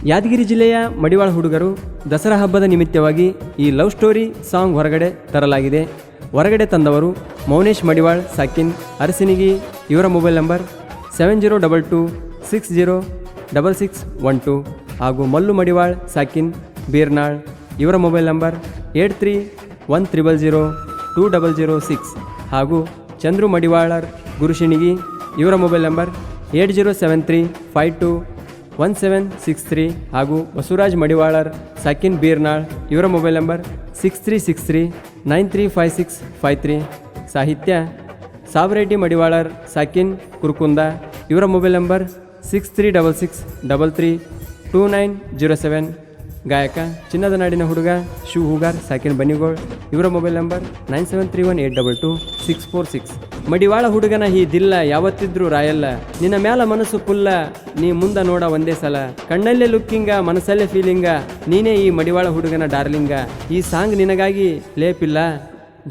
ಯಾದಗಿರಿ ಜಿಲ್ಲೆಯ ಮಡಿವಾಳ ಹುಡುಗರು ದಸರಾ ಹಬ್ಬದ ನಿಮಿತ್ತವಾಗಿ ಈ ಲವ್ ಸ್ಟೋರಿ ಸಾಂಗ್ ಹೊರಗಡೆ ತರಲಾಗಿದೆ. ಹೊರಗಡೆ ತಂದವರು ಮೌನೇಶ್ ಮಡಿವಾಳ್ ಸಾಕಿನ್ ಅರಸಿನಿಗಿ. ಇವರ ಮೊಬೈಲ್ ನಂಬರ್ 7022606612 ಹಾಗೂ ಮಲ್ಲು ಮಡಿವಾಳ್ ಸಾಕಿನ್ ಬೀರ್ನಾಳ್. ಇವರ ಮೊಬೈಲ್ ನಂಬರ್ 8310020006 ಹಾಗೂ ಚಂದ್ರು ಮಡಿವಾಳರ್ ಗುರುಶಿಣಿಗಿ. ಇವರ ಮೊಬೈಲ್ ನಂಬರ್ 8073521763 ಹಾಗೂ ಬಸವರಾಜ್ ಮಡಿವಾಳರ್ ಸಾಕಿನ್ ಬೀರ್ನಾಳ್. ಇವರ ಮೊಬೈಲ್ ನಂಬರ್ 6363935653. ಸಾಹಿತ್ಯ ಸಾಬರೆಡ್ಡಿ ಮಡಿವಾಳರ್ ಸಾಕಿನ್ ಕುರ್ಕುಂದ. ಇವರ ಮೊಬೈಲ್ ನಂಬರ್ 6366332907. ಗಾಯಕ ಚಿನ್ನದ ನಾಡಿನ ಹುಡುಗ ಶಿವ್ ಹೂಗಾರ್ ಸಾಕಿನ್ ಬನ್ನಿಗೋಳ್. ಇವರ ಮೊಬೈಲ್ ನಂಬರ್ 9731822646. ಮಡಿವಾಳ ಹುಡುಗನ ಈ ದಿಲ್ಲ ಯಾವತ್ತಿದ್ರೂ ರಾಯಲ್ಲ, ನಿನ್ನ ಮ್ಯಾಲ ಮನಸ್ಸು ಪುಲ್ಲ, ನೀ ಮುಂದ ನೋಡ ಒಂದೇ ಸಲ, ಕಣ್ಣಲ್ಲೇ ಲುಕ್ಕಿಂಗ ಮನಸ್ಸಲ್ಲೇ ಫೀಲಿಂಗ, ನೀನೇ ಈ ಮಡಿವಾಳ ಹುಡುಗನ ಡಾರ್ಲಿಂಗ. ಈ ಸಾಂಗ್ ನಿನಗಾಗಿ ಲೇಪಿಲ್ಲ.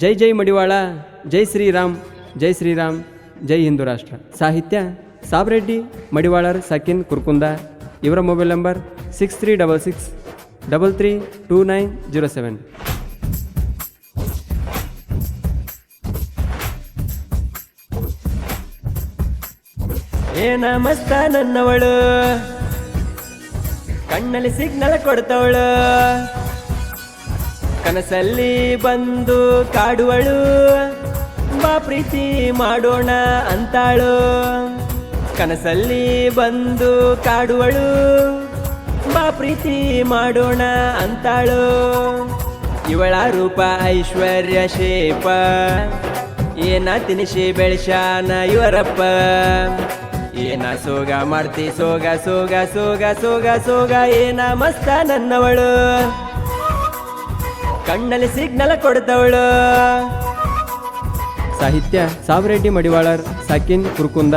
ಜೈ ಜೈ ಮಡಿವಾಳ, ಜೈ ಶ್ರೀರಾಮ್, ಜೈ ಶ್ರೀರಾಮ್, ಜೈ ಹಿಂದೂ ರಾಷ್ಟ್ರ. ಸಾಹಿತ್ಯ ಸಾಬರೆಡ್ಡಿ ಮಡಿವಾಳರ್ ಸಾಕಿನ್ ಕುರ್ಕುಂದ. ಇವರ ಮೊಬೈಲ್ ನಂಬರ್ 6366332907. ಏನ ಮಸ್ತ ನನ್ನವಳು, ಕಣ್ಣಲ್ಲಿ ಸಿಗ್ನಲ್ ಕೊಡ್ತವಳು, ಕನಸಲ್ಲಿ ಬಂದು ಕಾಡುವಳು, ಬಾ ಪ್ರೀತಿ ಮಾಡೋಣ ಅಂತಾಳು. ಕನಸಲ್ಲಿ ಬಂದು ಕಾಡುವಳು, ಬಾ ಪ್ರೀತಿ ಮಾಡೋಣ ಅಂತಾಳು. ಇವಳ ರೂಪ ಐಶ್ವರ್ಯ ಶೇಪ, ಏನ ತಿನಿಸಿ ಬೆಳೆಶಾನ ಇವರಪ್ಪ. ಏನ ಸೋಗ ಮಾಡ್ತಿ ಸೋಗ ಸೋಗ ಸೋಗ ಸೋಗ ಸೋಗ, ಏನ ಮಸ್ತ ನನ್ನವಳು, ಕಣ್ಣಲ್ಲಿ ಸಿಗ್ನಲ್ ಕೊಡ್ತವಳು. ಸಾಹಿತ್ಯ ಸಾಬರೆಡ್ಡಿ ಮಡಿವಾಳರ್ ಸಾಕಿನ್ ಕುರ್ಕುಂದ.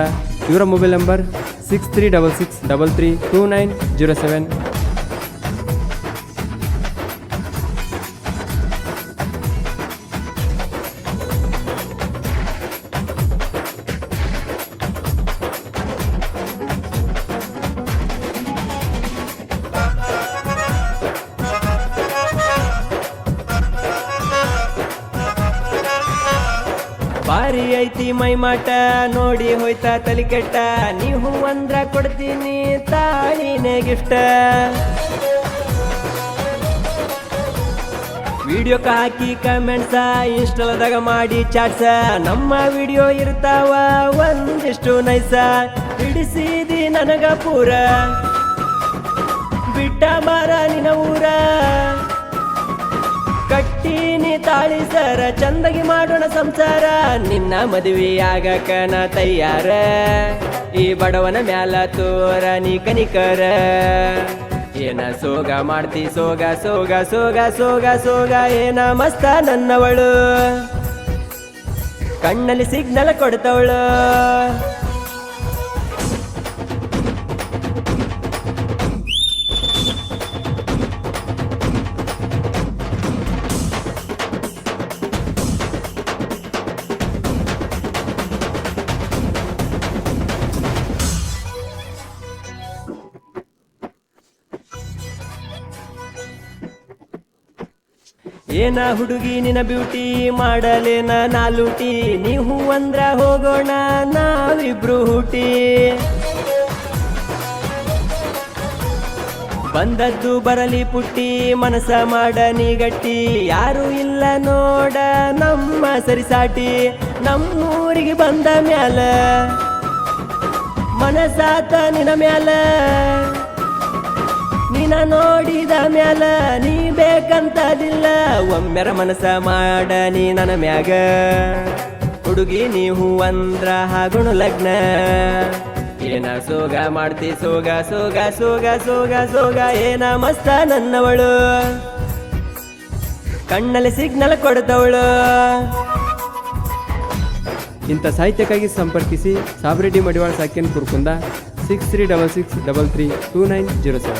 ಇವರ ಮೊಬೈಲ್ ನಂಬರ್ 6366332907. ಬಾರಿ ಐತಿ ಮೈ ಮಾಟ ನೋಡಿ ಹೋಯ್ತಾ ತಲಿ ಕೆಟ್ಟ, ನೀವು ಅಂದ್ರ ಕೊಡ್ತೀನಿ ತಾಳಿನೇ ಗಿಫ್ಟ. ವಿಡಿಯೋಕ ಹಾಕಿ ಕಮೆಂಟ್ಸ ಇನ್ಸ್ಟಾದಾಗ ಮಾಡಿ ಚಾಟ್ಸ, ನಮ್ಮ ವಿಡಿಯೋ ಇರ್ತಾವ ಒಂದಿಷ್ಟು ನೈಸ. ಹಿಡಿಸಿದಿ ನನಗ ಪೂರ ಬಿಟ್ಟ ಬಾರ ನಿನ ಊರ, ಕಟ್ಟೀನಿ ತಾಳಿ ಸರ ಚಂದಗಿ ಮಾಡೋಣ ಸಂಸಾರ. ನಿನ್ನ ಮದುವೆಯಾಗಕ ನಾ ತಯ್ಯಾರ, ಈ ಬಡವನ ಮ್ಯಾಲ ತೋರ ನೀ ಕನಿಕರ. ಏನ ಸೋಗ ಮಾಡ್ತಿ ಸೋಗ ಸೋಗ ಸೋಗ ಸೋಗ ಸೋಗ, ಏನ ಮಸ್ತ ನನ್ನವಳು, ಕಣ್ಣಲ್ಲಿ ಸಿಗ್ನಲ್ ಕೊಡ್ತವಳು. ಏನ ಹುಡುಗಿ ನಿನ ಬ್ಯೂಟಿ ಮಾಡಲೇನ ನಾಲೂಟಿ, ನೀವು ಅಂದ್ರ ಹೋಗೋಣ ನಾವಿಬ್ರು ಹೂಟಿ. ಬಂದದ್ದು ಬರಲಿ ಪುಟ್ಟಿ ಮನಸ ಮಾಡ ನೀ ಗಟ್ಟಿ, ಯಾರು ಇಲ್ಲ ನೋಡ ನಮ್ಮ ಸರಿಸಾಟಿ. ನಮ್ಮೂರಿಗೆ ಬಂದ ಮ್ಯಾಲ ಮನಸಾತ ನಿನ ಮ್ಯಾಲ, ನಿನ ನೋಡಿದ ಮ್ಯಾಲ ನೀ ಬೇಕಂತದಿಲ್ಲ. ಒಮ್ಮೆರ ಮನಸ ಮಾಡ ನೀ ನನ್ನ ಮ್ಯಾಗ, ಹುಡುಗಿ ನೀವು ಅಂದ್ರ ಹಾಗುಣು ಲಗ್ನ. ಏನ ಸೋಗ ಮಾಡ್ತಿ ಸೋಗ ಸೋಗ ಸೋಗ ಸೋಗ ಸೋಗ, ಏನ ಮಸ್ತ ನನ್ನವಳು, ಕಣ್ಣಲ್ಲಿ ಸಿಗ್ನಲ್ ಕೊಡ್ತವಳು. ಇಂಥ ಸಾಹಿತ್ಯಕ್ಕಾಗಿ ಸಂಪರ್ಕಿಸಿ ಸಾಬರೆಡ್ಡಿ ಮಡಿವಾಳ್ ಸಾಕಿನ್ ಕುರ್ಕುಂದ 6366332907.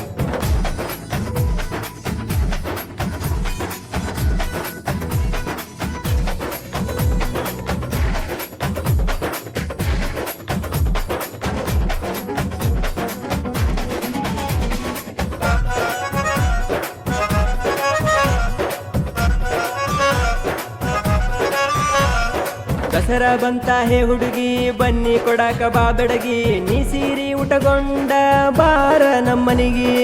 ದಸರಾ ಬಂತ ಹೇ ಹುಡುಗಿ ಬನ್ನಿ ಕೊಡಾಕ ಬಾ ಬೆಡಗಿ ನೀ ಸೀರಿ ಉಟಗೊಂಡ ಬಾರ ನಮ್ಮನಿಗಿ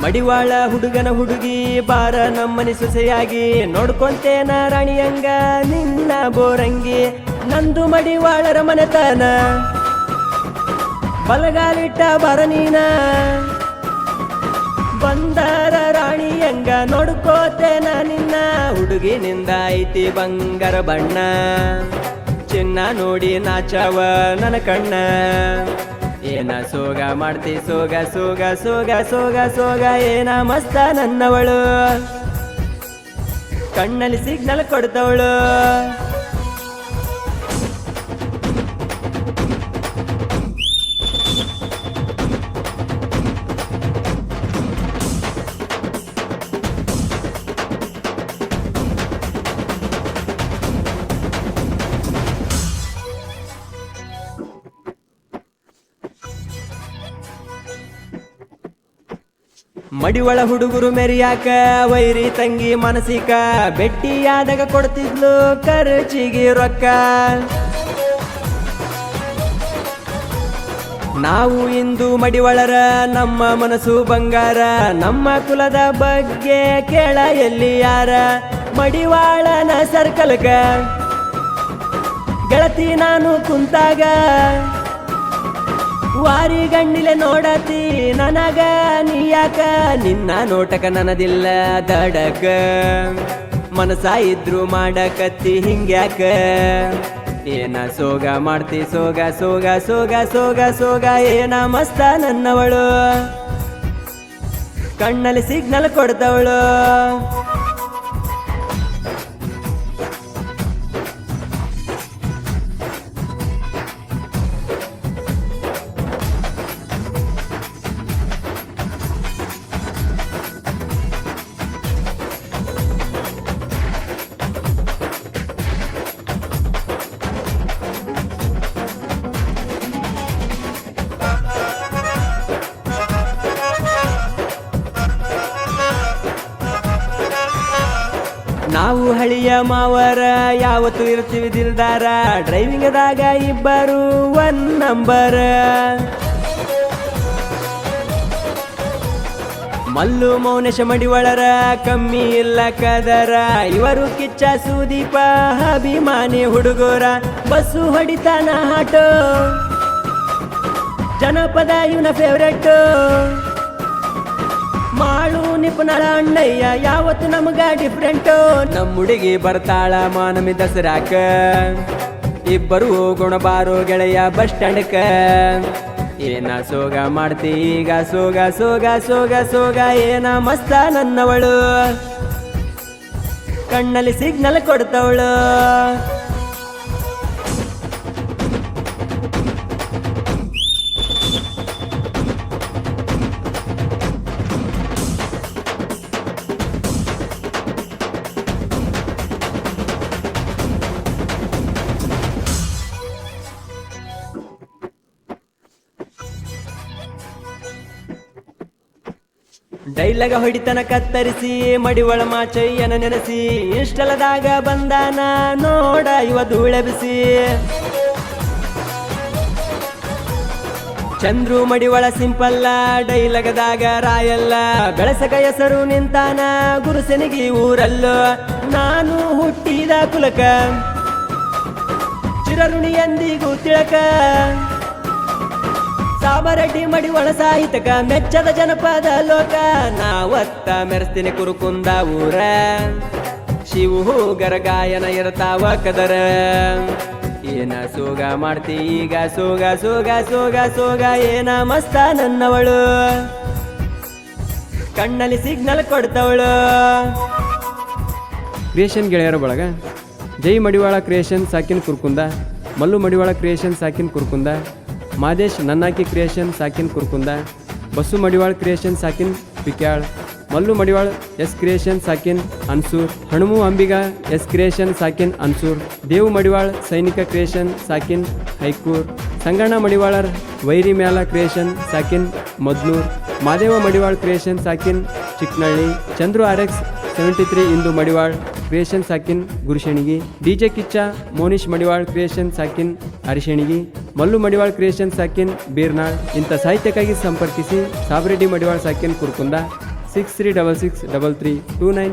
ಮಡಿವಾಳ ಹುಡುಗನ ಹುಡುಗಿ ಬಾರ ನಮ್ಮನಿ ಸೊಸೆಯಾಗಿ ನೋಡ್ಕೊಂತೇನ ರಾಣಿಯಂಗ ನಿನ್ನ ಬೋರಂಗಿ ನಂದು ಮಡಿವಾಳರ ಮನೆತನ ಬಲಗಾಲಿಟ್ಟ ಬಾರ ನೀನ ಬಂದಾರ ರಾಣಿಯಂಗ ನೋಡ್ಕೋತೇನ ನಿನ್ನ ಹುಡುಗಿನಿಂದ ಐತಿ ಬಂಗಾರ ಬಣ್ಣ ಚಿನ್ನ ನೋಡಿ ನಾಚವ ನನ್ನ ಕಣ್ಣ ಏನ ಸೋಗ ಮಾಡ್ತಿ ಸೋಗ ಸೋಗ ಸೋಗ ಸೋಗ ಸೋಗ ಏನ ಮಸ್ತ ನನ್ನವಳು ಕಣ್ಣಲ್ಲಿ ಸಿಗ್ನಲ್ ಕೊಡ್ತವಳು ಮಡಿವಳ ಹುಡುಗರು ಮೆರಿಯಾಕ ವೈರಿ ತಂಗಿ ಮನಸಿಕ ಬೆಟ್ಟಿಯಾದಾಗ ಕೊಡ್ತಿದ್ಲು ಖರ್ಚಿಗೆ ರೊಕ್ಕ ನಾವು ಇಂದು ಮಡಿವಳರ ನಮ್ಮ ಮನಸ್ಸು ಬಂಗಾರ ನಮ್ಮ ಕುಲದ ಬಗ್ಗೆ ಕೇಳ ಎಲ್ಲಿ ಯಾರ ಮಡಿವಾಳನ ಸರ್ಕಲ್ಗ ಗೆಳತಿ ನಾನು ಕುಂತಾಗ ವಾರಿ ಗಣ್ಣಿಲೆ ನೋಡತಿ ನನಗ ನೀಯಾಕ ನಿನ್ನ ನೋಟಕ ನನದಿಲ್ಲ ದಡಕ ಮನಸ ಇದ್ರು ಮಾಡಕತ್ತಿ ಹಿಂಗ್ಯಾಕ ಏನ ಸೋಗ ಮಾಡ್ತಿ ಸೋಗ ಸೋಗ ಸೋಗ ಸೋಗ ಸೋಗ ಏನ ಮಸ್ತ ನನ್ನವಳು ಕಣ್ಣಲ್ಲಿ ಸಿಗ್ನಲ್ ಕೊಡ್ತವಳು ನಾವು ಹಳಿಯ ಮಾವರ ಯಾವತ್ತು ಇರ್ತೀವಿ ದಿಲ್ದಾರ ಡ್ರೈವಿಂಗದಾಗ ಇಬ್ಬರು ಒನ್ ನಂಬರ್ ಮಲ್ಲು ಮೌನೇಶ ಮಡಿವಳರ ಕಮ್ಮಿ ಇಲ್ಲ ಕದರ ಇವರು ಕಿಚ್ಚ ಸುದೀಪ ಅಭಿಮಾನಿ ಹುಡುಗರ ಬಸ್ಸು ಹೊಡಿತಾನ ಹಾಟೋ ಜನಪದ ಇವನ ಫೇವ್ರೆಟ್ ಮಾಳು ನಿಪುಣಳ ಅಣ್ಣಯ್ಯ ಯಾವತ್ತು ನಮಗ ಡಿಫ್ರೆಂಟು ನಮ್ಮ ಹುಡುಗಿ ಬರ್ತಾಳ ಮಾನಮಿ ದಸರಾಕ ಇಬ್ಬರು ಹೋಗೋಣ ಬಾರೋ ಗೆಳೆಯ ಬಸ್ ಸ್ಟ್ಯಾಂಡ್ಕ ಏನ ಸೋಗ ಮಾಡ್ತಿ ಈಗ ಸೋಗ ಸೋಗ ಸೋಗ ಸೋಗ ಏನ ಮಸ್ತ ನನ್ನವಳು ಕಣ್ಣಲ್ಲಿ ಸಿಗ್ನಲ್ ಕೊಡ್ತವಳು ಡೈಲಾಗ ಹೊಡಿತನ ಕತ್ತರಿಸಿ ಮಡಿವಳ ಮಾಚಯ್ಯನ ನೆನೆಸಿ ಇಷ್ಟಲದಾಗ ಬಂದಾನ ನೋಡ ಇವ ಧೂಳ ಬಿಸಿ ಚಂದ್ರು ಮಡಿವಳ ಸಿಂಪಲ್ಲ ಡೈಲಾಗದಾಗ ರಾಯಲ್ಲ ಬೆಳಸಕ ಹೆಸರು ನಿಂತಾನ ಗುರುಸೆನಿಗಿ ಊರಲ್ಲ ನಾನು ಹುಟ್ಟಿದ ಕುಲಕ ಚಿರಋಣಿ ಎಂದಿಗೂ ತಿಳಕ ಸಾಬರಡ್ಡಿ ಮಡಿವಳ ಸಾಹಿತ್ಯಕ ಮೆಚ್ಚದ ಜನಪದ ಲೋಕ ನಾವತ್ತ ಮೆರೆಸ್ತೀನಿ ಕುರುಕುಂದ ಊರ ಶಿವು ಗರಗಾಯನ ಇರ್ತಾವ ಕದರ ಏನ ಸೋಗ ಮಾಡ್ತಿ ಈಗ ಸೋಗ ಸೋಗ ಸೋಗ ಸೋಗ ಏನ ಮಸ್ತ ನನ್ನವಳು ಕಣ್ಣಲ್ಲಿ ಸಿಗ್ನಲ್ ಕೊಡ್ತವಳು ಕ್ರಿಯೇಷನ್ ಗೆಳೆಯರ ಬಳಗ ಜೈ ಮಡಿವಾಳ ಕ್ರಿಯೇಷನ್ ಸಾಕಿನ್ ಕುರ್ಕುಂದ ಮಲ್ಲು ಮಡಿವಾಳ ಕ್ರಿಯೇಷನ್ ಸಾಕಿನ್ ಕುರ್ಕುಂದ ಮಾದೇಶ್ ನನ್ನಾಕಿ ಕ್ರಿಯೇಷನ್ ಸಾಕಿನ್ ಕುರ್ಕುಂದ ಬಸ್ಸು ಮಡಿವಾಳ್ ಕ್ರಿಯೇಷನ್ ಸಾಕಿನ್ ಪಿಕ್ಯಾಳ್ ಮಲ್ಲು ಮಡಿವಾಳ್ ಎಸ್ ಕ್ರಿಯೇಷನ್ ಸಾಕಿನ್ ಅನ್ಸೂರ್ ಹಣಮು ಅಂಬಿಗ ಎಸ್ ಕ್ರಿಯೇಷನ್ ಸಾಕಿನ್ ಅನ್ಸೂರ್ ದೇವು ಮಡಿವಾಳ್ ಸೈನಿಕ ಕ್ರಿಯೇಷನ್ ಸಾಕಿನ್ ಹೈಕೂರ್ ಸಂಗಣ್ಣ ಮಡಿವಾಳರ್ ವೈರಿ ಮ್ಯಾಲ ಕ್ರಿಯೇಷನ್ ಸಾಕಿನ್ ಮದ್ನೂರ್ ಮಾದೇವ ಮಡಿವಾಳ್ ಕ್ರಿಯೇಷನ್ ಸಾಕಿನ್ ಚಿಕ್ನಳ್ಳಿ ಚಂದ್ರು RX 73 ಇಂದು ಮಡಿವಾಳ್ ಕ್ರಿಯೇಷನ್ ಸಾಕಿನ್ ಗುರುಶೆಣಿಗಿ, ಡಿಜೆ ಕಿಚ್ಚ ಮೋನಿಶ್ ಮಡಿವಾಳ್ ಕ್ರಿಯೇಷನ್ ಸಾಕಿನ್ ಅರಿಶೆಣಿಗಿ, ಮಲ್ಲು ಮಡಿವಾಳ್ ಕ್ರಿಯೇಷನ್ ಸಾಕಿನ್ ಬೀರ್ನಾಳ್. ಇಂಥ ಸಾಹಿತ್ಯಕ್ಕಾಗಿ ಸಂಪರ್ಕಿಸಿ ಸಾಬ್ರೆಡ್ಡಿ ಮಡಿವಾಳ್ ಸಾಕಿನ್ ಕುರ್ಕುಂದ 63663329